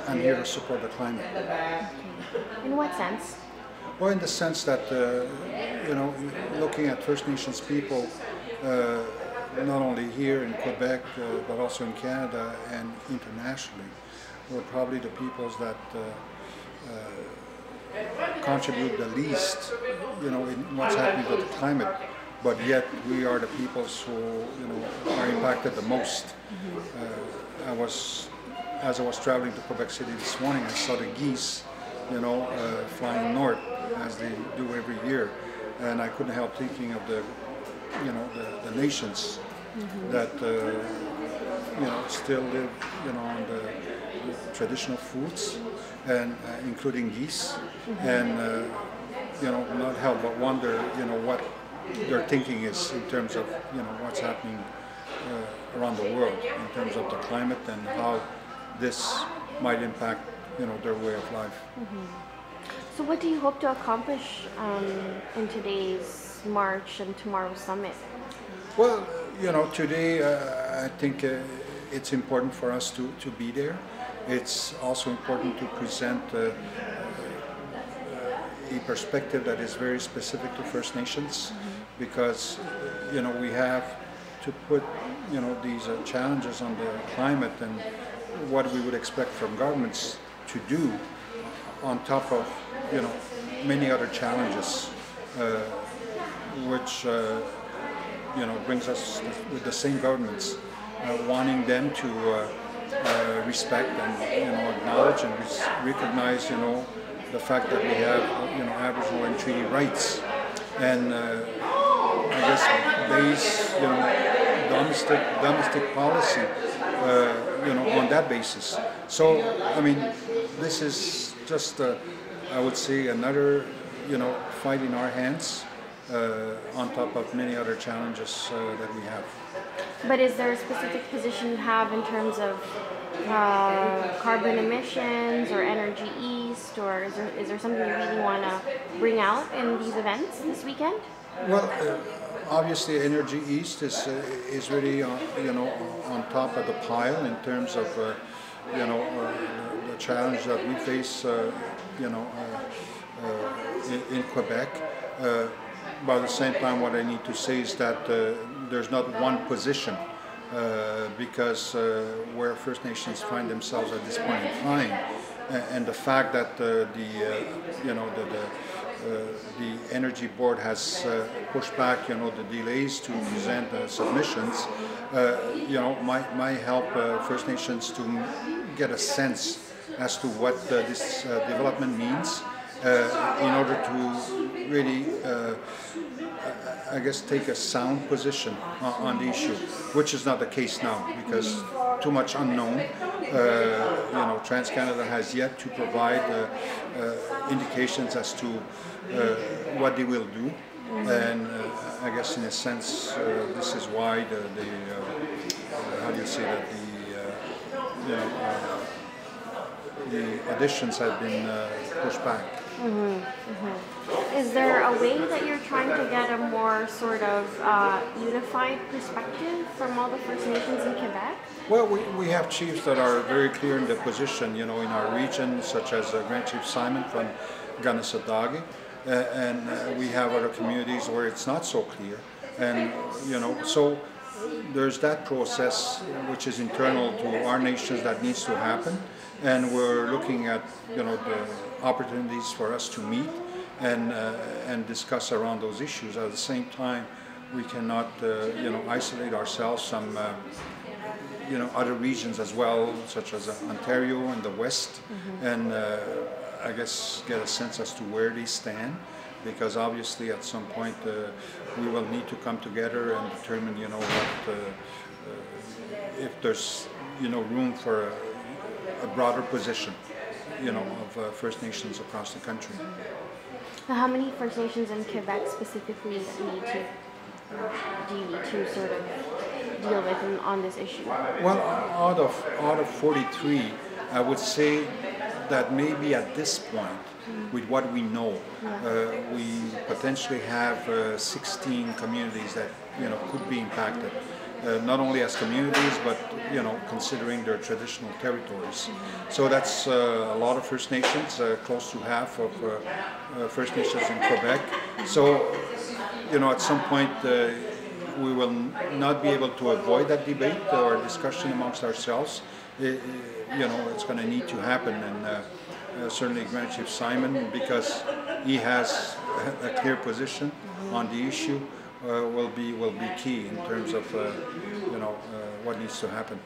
I'm here to support the climate. Okay. In what sense? Well, in the sense that, looking at First Nations people, not only here in Quebec, but also in Canada and internationally, we're probably the peoples that contribute the least, in what's happening to the climate. But yet we are the peoples who, are impacted the most. As I was traveling to Quebec City this morning, I saw the geese, flying north as they do every year, and I couldn't help thinking of the nations that still live, on the traditional foods, and including geese, and not help but wonder, what their thinking is in terms of what's happening around the world in terms of the climate and how this might impact their way of life. So what do you hope to accomplish in today's march and tomorrow's summit? Well, today I think it's important for us to be there. It's also important to present a perspective that is very specific to First Nations, because we have to put these challenges on the climate and what we would expect from governments to do on top of many other challenges, which brings us with the same governments wanting them to respect and acknowledge and recognize the fact that we have Aboriginal and treaty rights, and I guess base domestic policy on that basis. So I mean, this is just I would say another fight in our hands on top of many other challenges that we have. But is there a specific position you have in terms of carbon emissions or energy east, or is there something you really want to bring out in these events this weekend? Well, obviously, Energy East is really on top of the pile in terms of the challenge that we face in Quebec. But at the same time, what I need to say is that there's not one position, because where First Nations find themselves at this point in time, and the fact that the Energy Board has pushed back, the delays to present submissions, might help First Nations to get a sense as to what this development means, in order to really, I guess, take a sound position on the issue, which is not the case now because too much unknown. TransCanada has yet to provide indications as to what they will do, and I guess in a sense this is why how do you say that the additions have been pushed back. Is there a way that you're trying to get a more sort of unified perspective from all the First Nations in Quebec? Well, we have chiefs that are very clear in their position, in our region, such as Grand Chief Simon from Ganisadagi, and we have other communities where it's not so clear, and so there's that process which is internal to our nations that needs to happen, and we're looking at the opportunities for us to meet and discuss around those issues. At the same time, we cannot isolate ourselves from other regions as well, such as Ontario and the West, and I guess get a sense as to where they stand, because obviously at some point we will need to come together and determine what if there's room for a broader position of First Nations across the country. Now, how many First Nations in Quebec specifically do you need to sort of deal with on this issue? Well, out of 43, I would say that maybe at this point, with what we know, we potentially have 16 communities that could be impacted, not only as communities, but considering their traditional territories. So that's a lot of First Nations, close to half of First Nations in Quebec. So, at some point we will not be able to avoid that debate or discussion amongst ourselves. It's going to need to happen, and certainly Grand Chief Simon, because he has a clear position on the issue, will be key in terms of what needs to happen.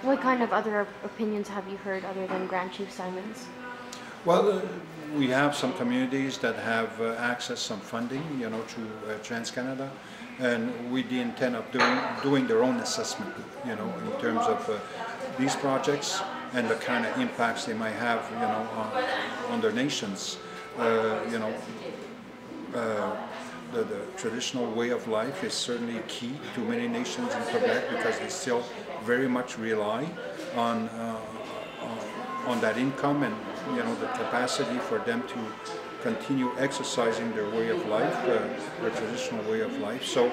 What kind of other opinions have you heard other than Grand Chief Simon's? Well, we have some communities that have accessed some funding, through TransCanada, and with the intent of doing their own assessment, in terms of these projects and the kind of impacts they might have, on their nations. The traditional way of life is certainly key to many nations in Quebec because they still very much rely on that income and the capacity for them to continue exercising their way of life, their traditional way of life. So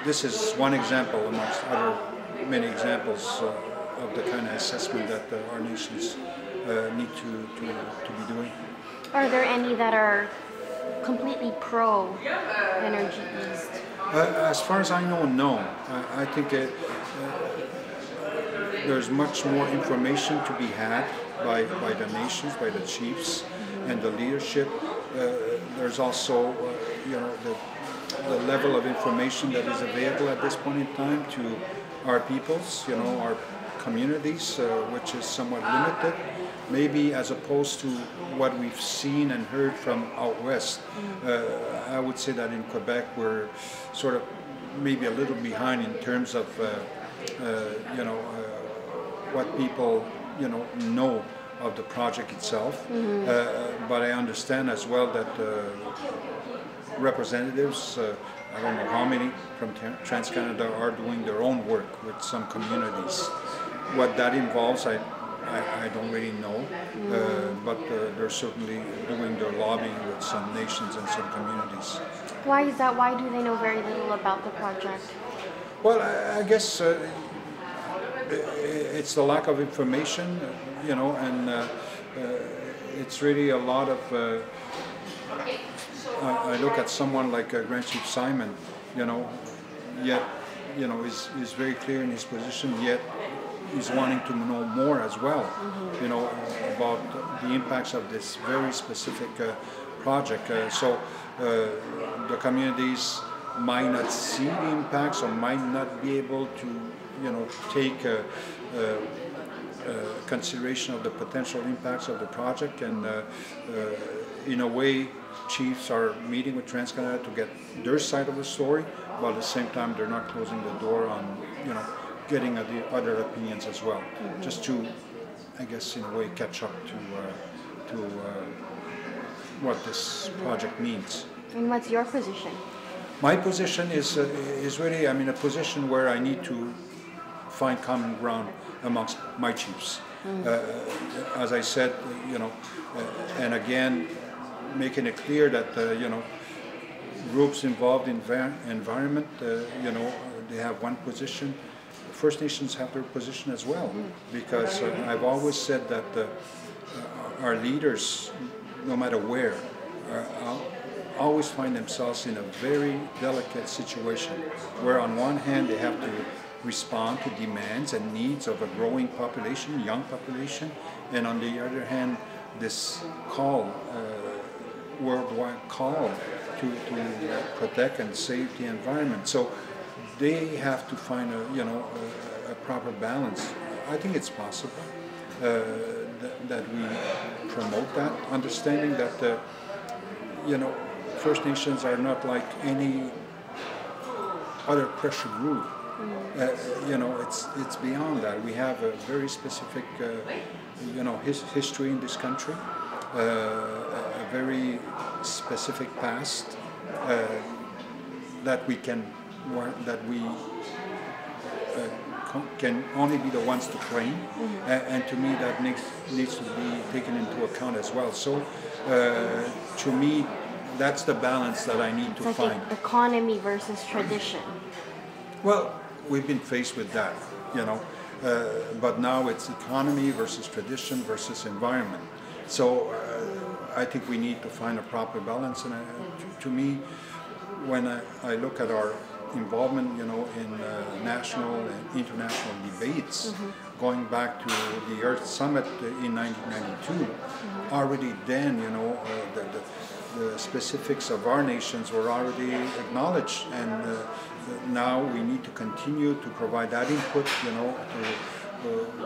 this is one example amongst other many examples of the kind of assessment that our nations need to be doing. Are there any that are completely pro-energy east? As far as I know, no. I think there's much more information to be had by the nations, by the chiefs, and the leadership. There's also, the level of information that is available at this point in time to our peoples, our communities, which is somewhat limited, maybe as opposed to what we've seen and heard from out west. I would say that in Quebec we're sort of maybe a little behind in terms of what people know of the project itself. But I understand as well that representatives, I don't know how many from TransCanada, are doing their own work with some communities. What that involves, I don't really know, but they're certainly doing their lobbying with some nations and some communities. Why is that? Why do they know very little about the project? Well, I guess it's the lack of information, and it's really a lot of. I look at someone like Grand Chief Simon, yet is very clear in his position, yet he's wanting to know more as well, about the impacts of this very specific project. So the communities might not see the impacts or might not be able to, take consideration of the potential impacts of the project. And in a way, chiefs are meeting with TransCanada to get their side of the story, but at the same time, they're not closing the door on, getting the other opinions as well, just to, I guess, in a way, catch up to what this project means. And what's your position? My position is really, a position where I need to find common ground amongst my chiefs. As I said, and again, making it clear that, groups involved in environment, they have one position. First Nations have their position as well, because I've always said that our leaders, no matter where, always find themselves in a very delicate situation, where on one hand they have to respond to demands and needs of a growing population, young population, and on the other hand, this call, worldwide call to protect and save the environment. So they have to find a proper balance. I think it's possible that we promote that, understanding that First Nations are not like any other pressure group. It's beyond that. We have a very specific history in this country, a very specific past that we can only be the ones to claim, and to me that needs to be taken into account as well. So to me, that's the balance that I need to find. Like economy versus tradition. Well, we've been faced with that, you know. But now it's economy versus tradition versus environment. So I think we need to find a proper balance. And to me, when I look at our involvement, you know, in national and international debates, going back to the Earth Summit in 1992, already then, you know, the specifics of our nations were already acknowledged, and now we need to continue to provide that input, you know,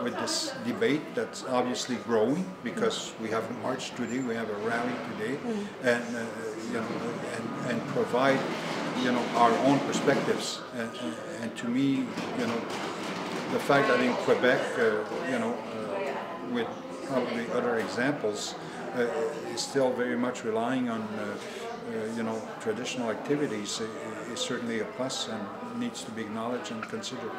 with this debate that's obviously growing, because we have a march today, we have a rally today, and you know, and provide, you know, our own perspectives. And to me, you know, the fact that in Quebec, you know, with probably other examples, is still very much relying on, you know, traditional activities is certainly a plus and needs to be acknowledged and considered.